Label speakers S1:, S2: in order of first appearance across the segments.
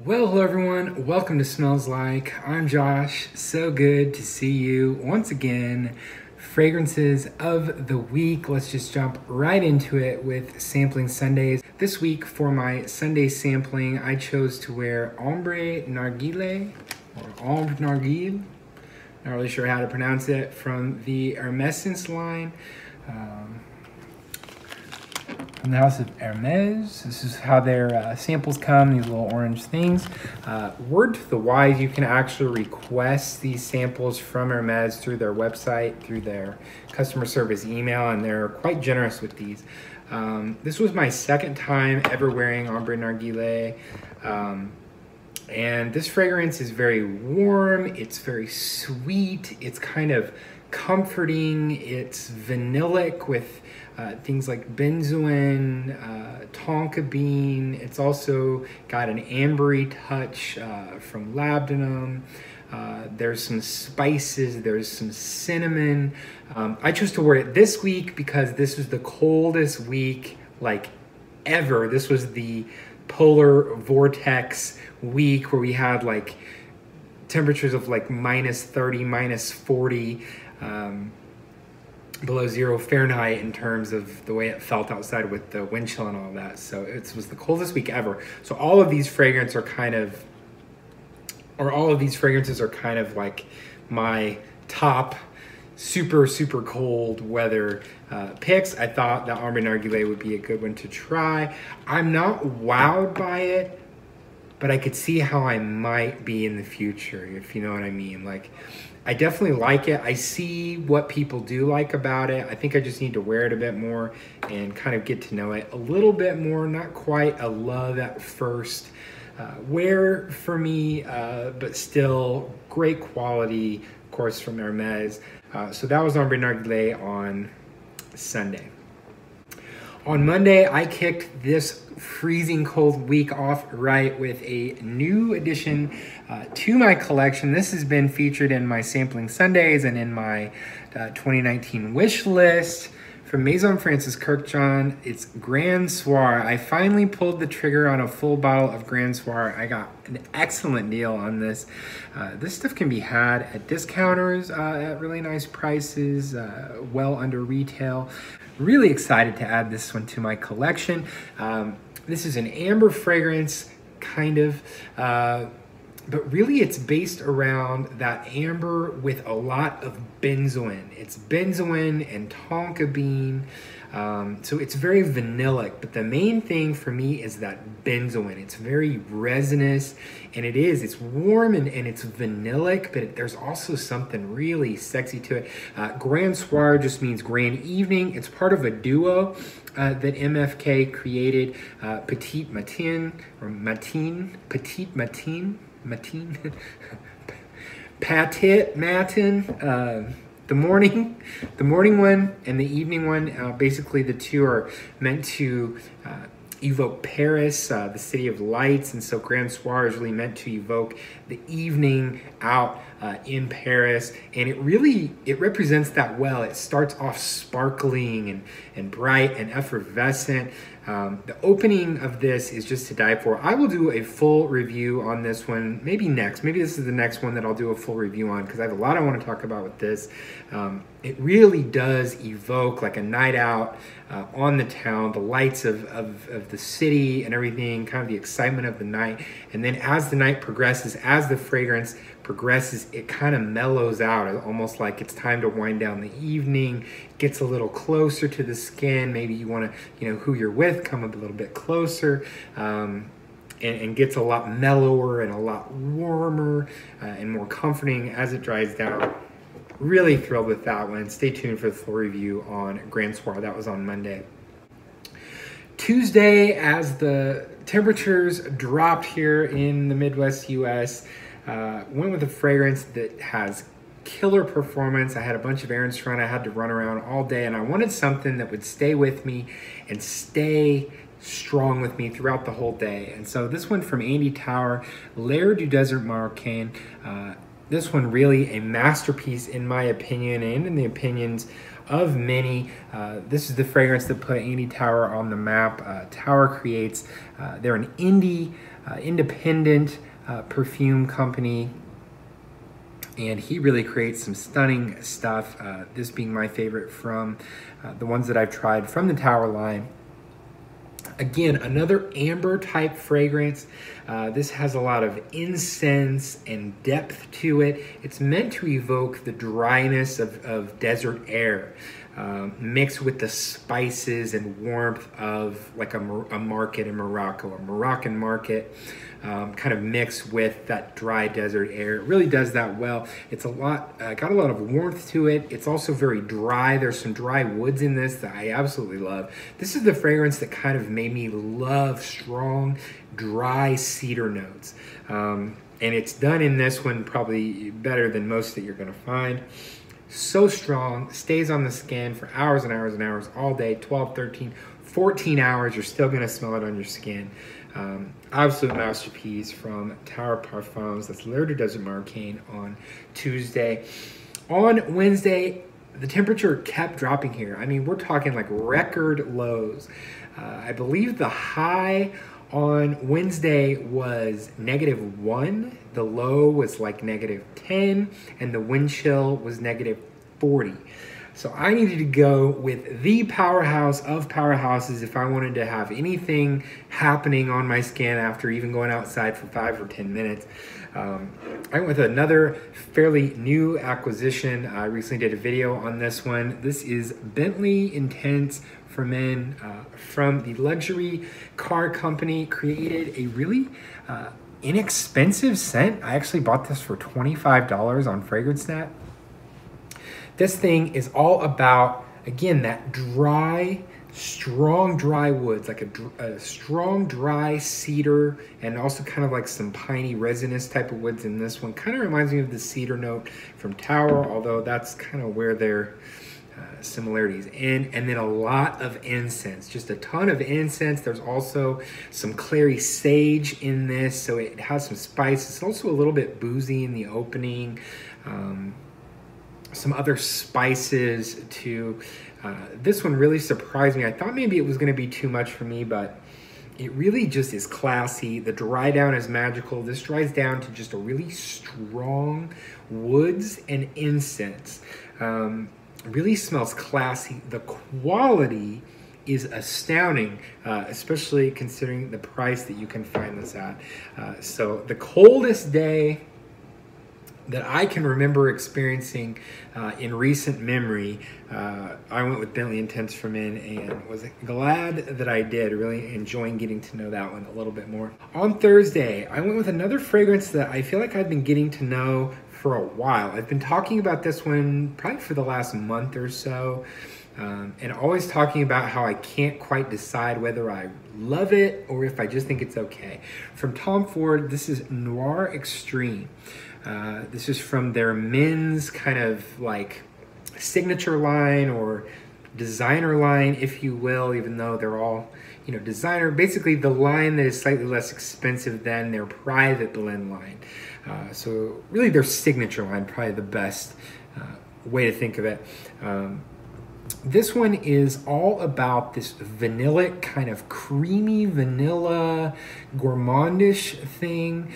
S1: Well, hello everyone. Welcome to Smells Like. I'm Josh. So good to see you once again. Fragrances of the week. Let's just jump right into it with sampling Sundays. This week for my Sunday sampling, I chose to wear Ombre Narguile or Ombre Narguile. Not really sure how to pronounce it, from the Hermescence line. From the house of Hermes. This is how their samples come, these little orange things. Word to the wise, you can actually request these samples from Hermes through their website, through their customer service email, and they're quite generous with these. This was my second time ever wearing Ombre Narguile. And this fragrance is very warm, it's very sweet, it's kind of comforting, it's vanillic with things like benzoin, tonka bean. It's also got an ambery touch from labdanum. There's some spices, there's some cinnamon. I chose to wear it this week because this was the coldest week like ever. This was the polar vortex week where we had like temperatures of like -30, -40, below 0 Fahrenheit in terms of the way it felt outside with the wind chill and all that. So it was the coldest week ever. So all of these fragrances are kind of, like my top super cold weather picks. I thought that Ombre Narguile would be a good one to try. I'm not wowed by it, but I could see how I might be in the future, if you know what I mean. Like, I definitely like it. I see what people do like about it. I think I just need to wear it a bit more and kind of get to know it a little bit more. Not quite a love at first wear for me, but still great quality, of course, from Hermes. So that was Ombre Narguile on Sunday. On Monday, I kicked this freezing cold week off right with a new addition to my collection. This has been featured in my Sampling Sundays and in my 2019 wish list. From Maison Francis Kurkdjian, it's Grand Soir. I finally pulled the trigger on a full bottle of Grand Soir. I got an excellent deal on this. This stuff can be had at discounters at really nice prices, well under retail. Really excited to add this one to my collection. This is an amber fragrance, kind of, but really it's based around that amber with a lot of benzoin. It's benzoin and tonka bean, so it's very vanillic, but the main thing for me is that benzoin. It's very resinous, and it's warm and it's vanillic, but there's also something really sexy to it. Grand Soir just means grand evening. It's part of a duo that MFK created, Petite Matin, or Matin, Petite Matin, Patit Matin, the morning one and the evening one. Basically, the two are meant to evoke Paris, the city of lights, and so Grand Soir is really meant to evoke the evening out in Paris, and it represents that well. It starts off sparkling and bright and effervescent. The opening of this is just to die for. I will do a full review on this one, maybe next. Maybe this is the next one that I'll do a full review on, because I have a lot I want to talk about with this. It really does evoke like a night out on the town, the lights of the city and everything, kind of the excitement of the night. And then as the night progresses, as the fragrance progresses, it kind of mellows out, almost like it's time to wind down the evening, gets a little closer to the skin. Maybe you want to, who you're with, come up a little bit closer, and gets a lot mellower and a lot warmer and more comforting as it dries down. Really thrilled with that one. Stay tuned for the full review on Grand Soir. That was on Monday. Tuesday, as the temperatures dropped here in the Midwest US, went with a fragrance that has killer performance. I had a bunch of errands to run. I had to run around all day, and I wanted something that would stay with me and stay strong with me throughout the whole day. And so this one from Andy Tower, L'air du Desert Marocain. This one really a masterpiece in my opinion, and in the opinions of many. This is the fragrance that put Andy Tower on the map. Tower creates, they're an indie independent perfume company, and he really creates some stunning stuff. This being my favorite from the ones that I've tried from the Tower line. Again, another amber type fragrance. This has a lot of incense and depth to it. It's meant to evoke the dryness of desert air, mixed with the spices and warmth of like a market in Morocco, a Moroccan market, kind of mixed with that dry desert air. It really does that well. It's a lot, got a lot of warmth to it. It's also very dry. There's some dry woods in this that I absolutely love. This is the fragrance that kind of made me love strong, dry cedar notes. And it's done in this one probably better than most that you're gonna find. So strong, stays on the skin for hours and hours and hours, all day, 12, 13, 14 hours, you're still gonna smell it on your skin. Absolute masterpiece from Tower Parfums. That's L'Heure du Desert Marocain on Tuesday. On Wednesday, the temperature kept dropping here. I mean, we're talking like record lows. I believe the high on Wednesday was -1, the low was like -10, and the wind chill was -40. So I needed to go with the powerhouse of powerhouses if I wanted to have anything happening on my skin after even going outside for 5 or 10 minutes. I went with another fairly new acquisition. I recently did a video on this one. This is Bentley Intense for Men from the luxury car company. Created a really inexpensive scent. I actually bought this for $25 on FragranceNet. This thing is all about, again, that dry, strong dry woods, like a strong dry cedar, and also kind of like some piney resinous type of woods in this one. Kind of reminds me of the cedar note from Tower, although that's kind of where their similarities end. And then a lot of incense, just a ton of incense. There's also some clary sage in this, so it has some spice. It's also a little bit boozy in the opening. Some other spices too. This one really surprised me. I thought maybe it was going to be too much for me, but it really just is classy. The dry down is magical. This dries down to just a really strong woods and incense. Really smells classy. The quality is astounding, especially considering the price that you can find this at. So the coldest day that I can remember experiencing in recent memory, I went with Bentley Intense for Men and was glad that I did, really enjoying getting to know that one a little bit more. On Thursday, I went with another fragrance that I feel like I've been getting to know for a while. I've been talking about this one probably for the last month or so, and always talking about how I can't quite decide whether I love it or if I just think it's okay. From Tom Ford, this is Noir Extreme. This is from their men's kind of like signature line or designer line, if you will, even though they're all, you know, designer. Basically the line that is slightly less expensive than their private blend line. So really their signature line, probably the best way to think of it. This one is all about this vanillic, kind of creamy vanilla, gourmandish thing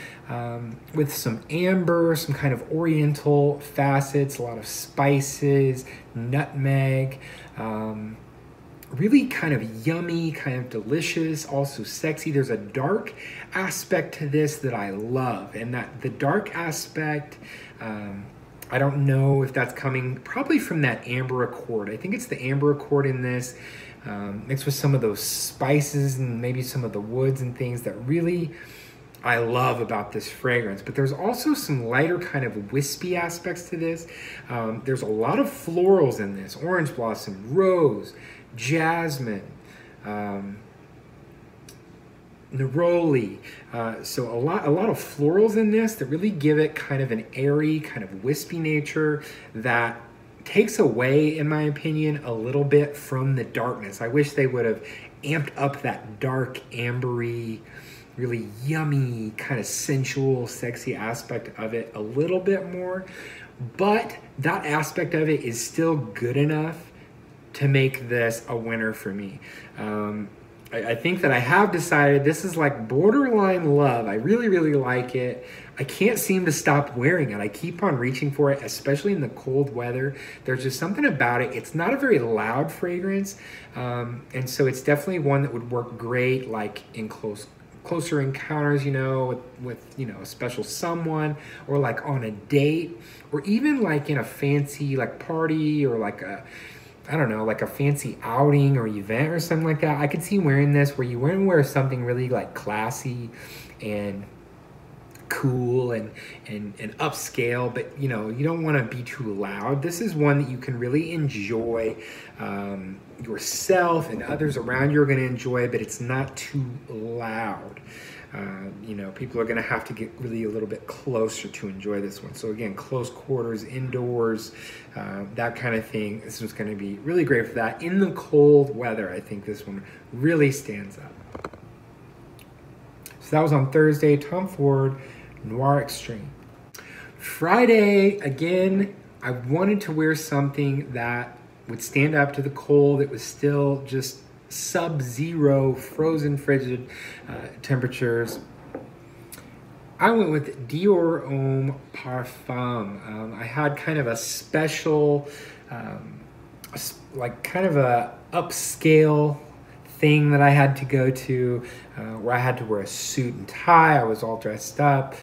S1: with some amber, some kind of oriental facets, a lot of spices, nutmeg, really kind of yummy, kind of delicious, also sexy. There's a dark aspect to this that I love, and that the dark aspect, I don't know if that's coming probably from that amber accord. I think it's the amber accord in this, mixed with some of those spices and maybe some of the woods and things that really I love about this fragrance. But there's also some lighter kind of wispy aspects to this. There's a lot of florals in this: orange blossom, rose, jasmine, neroli. So a lot of florals in this that really give it kind of an airy, kind of wispy nature that takes away, in my opinion, a little bit from the darkness. I wish they would have amped up that dark, ambery, really yummy, kind of sensual, sexy aspect of it a little bit more. But that aspect of it is still good enough to make this a winner for me. I think that I have decided this is like borderline love. I really, really like it. I can't seem to stop wearing it. I keep on reaching for it, especially in the cold weather. There's just something about it. It's not a very loud fragrance. And so it's definitely one that would work great like in closer encounters, you know, with you know, a special someone, or like on a date, or even like in a fancy like party, or like a, I don't know, like a fancy outing or event or something like that. I could see wearing this where you want to wear something really like classy and cool and upscale, but you know, you don't want to be too loud. This is one that you can really enjoy, yourself and others around you are going to enjoy, but it's not too loud. You know, people are going to have to get really a little bit closer to enjoy this one. So again, close quarters, indoors, that kind of thing. This was going to be really great for that. In the cold weather, I think this one really stands up. So that was on Thursday, Tom Ford Noir Extreme. Friday, again, I wanted to wear something that would stand up to the cold. It was still just sub-zero, frozen, frigid temperatures. I went with Dior Homme Parfum. I had kind of a special, like kind of a upscale thing that I had to go to, where I had to wear a suit and tie. I was all dressed up.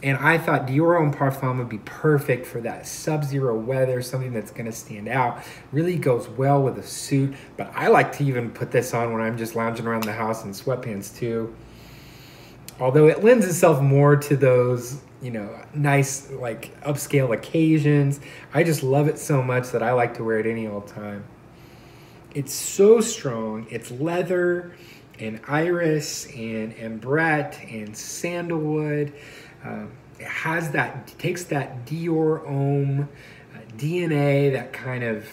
S1: And I thought Dior Homme Parfum would be perfect for that sub-zero weather, something that's gonna stand out. Really goes well with a suit, but I like to even put this on when I'm just lounging around the house in sweatpants too. Although it lends itself more to those, you know, nice like upscale occasions. I just love it so much that I like to wear it any old time. It's so strong. It's leather and iris and ambrette and sandalwood. It has that, takes that Dior Homme DNA, that kind of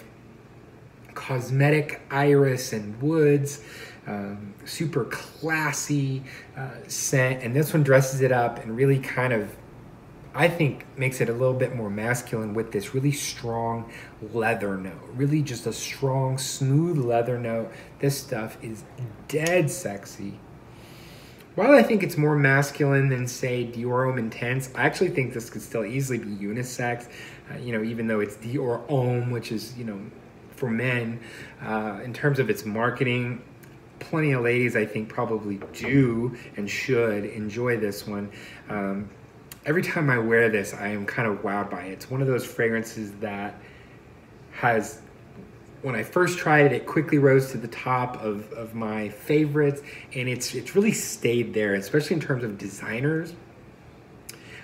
S1: cosmetic iris and woods, super classy scent. And this one dresses it up and really kind of, I think, makes it a little bit more masculine with this really strong leather note. Really just a strong, smooth leather note. This stuff is dead sexy. While I think it's more masculine than, say, Dior Homme Intense, I actually think this could still easily be unisex. You know, even though it's Dior Homme, which is, you know, for men. In terms of its marketing, plenty of ladies, I think, probably do and should enjoy this one. Every time I wear this, I am kind of wowed by it. It's one of those fragrances that has, when I first tried it, it quickly rose to the top of my favorites, and it's really stayed there, especially in terms of designers.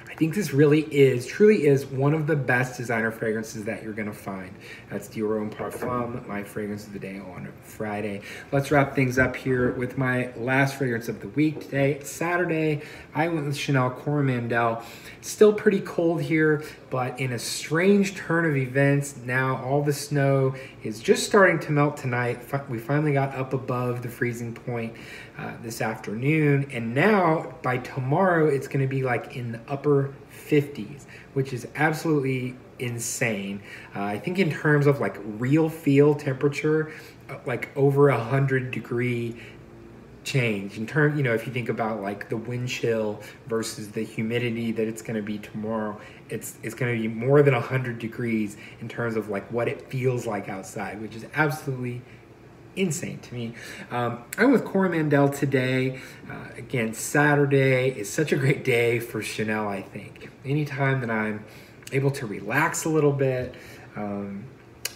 S1: I think this really is, truly is one of the best designer fragrances that you're gonna find. That's Dior Homme Parfum, my fragrance of the day on Friday. Let's wrap things up here with my last fragrance of the week today. Saturday, I went with Chanel Coromandel. Still pretty cold here, but in a strange turn of events, now all the snow is just starting to melt tonight. We finally got up above the freezing point this afternoon, and now by tomorrow it's going to be like in the upper 50s, which is absolutely insane. I think in terms of like real feel temperature, like over 100-degree change. In terms, you know, if you think about like the wind chill versus the humidity that it's going to be tomorrow, it's going to be more than 100 degrees in terms of like what it feels like outside, which is absolutely insane to me. I'm with Coromandel today. Again, Saturday is such a great day for Chanel, I think. Anytime that I'm able to relax a little bit,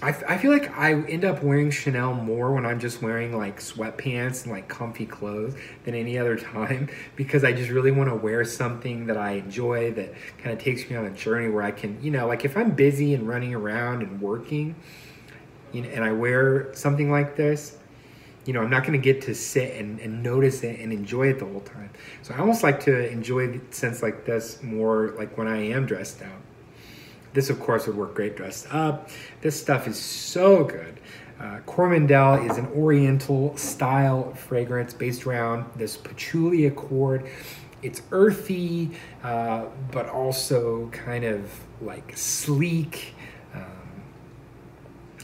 S1: I feel like I end up wearing Chanel more when I'm just wearing like sweatpants and like comfy clothes than any other time, because I just really want to wear something that I enjoy, that kind of takes me on a journey where I can, you know, like if I'm busy and running around and working, you know, and I wear something like this, you know, I'm not going to get to sit and notice it and enjoy it the whole time. So I almost like to enjoy scents like this more like when I am dressed out. This, of course, would work great dressed up. This stuff is so good. Coromandel is an oriental style fragrance based around this patchouli accord. It's earthy, but also kind of like sleek,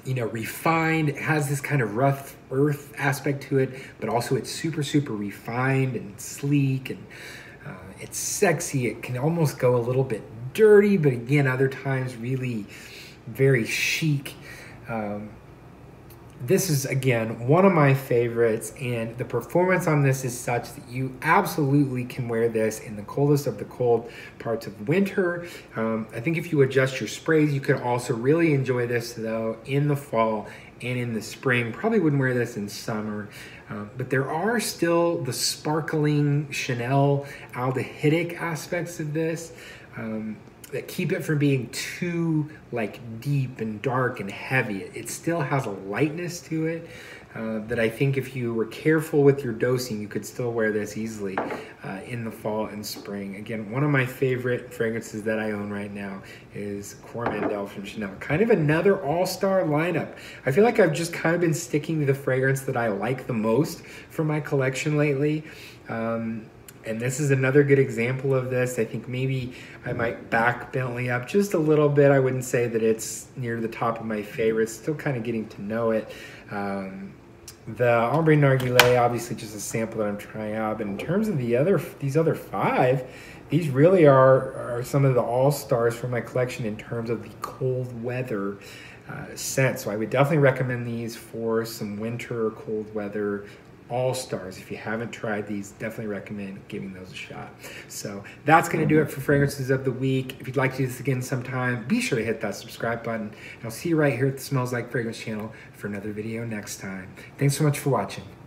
S1: you know, refined. It has this kind of rough earth aspect to it, but also it's super, super refined and sleek, and it's sexy. It can almost go a little bit dirty, but again, other times really very chic. This is, again, one of my favorites, and the performance on this is such that you absolutely can wear this in the coldest of the cold parts of winter. I think if you adjust your sprays, you could also really enjoy this, though, in the fall and in the spring. Probably wouldn't wear this in summer, but there are still the sparkling Chanel aldehydic aspects of this that keep it from being too like deep and dark and heavy. It still has a lightness to it that I think if you were careful with your dosing, you could still wear this easily in the fall and spring. Again, one of my favorite fragrances that I own right now is Coromandel from Chanel. Kind of another all-star lineup. I feel like I've just kind of been sticking to the fragrance that I like the most from my collection lately. And this is another good example of this. I think maybe I might back Bentley up just a little bit. I wouldn't say that it's near the top of my favorites. Still kind of getting to know it. The Ombre Narguilé, obviously just a sample that I'm trying out. But in terms of these other five, these really are some of the all-stars from my collection in terms of the cold weather scent. So I would definitely recommend these for some winter cold weather all-stars. If you haven't tried these, definitely recommend giving those a shot. So that's going to do it for Fragrances of the Week. If you'd like to do this again sometime, be sure to hit that subscribe button. And I'll see you right here at the Smells Like Fragrance channel for another video next time. Thanks so much for watching.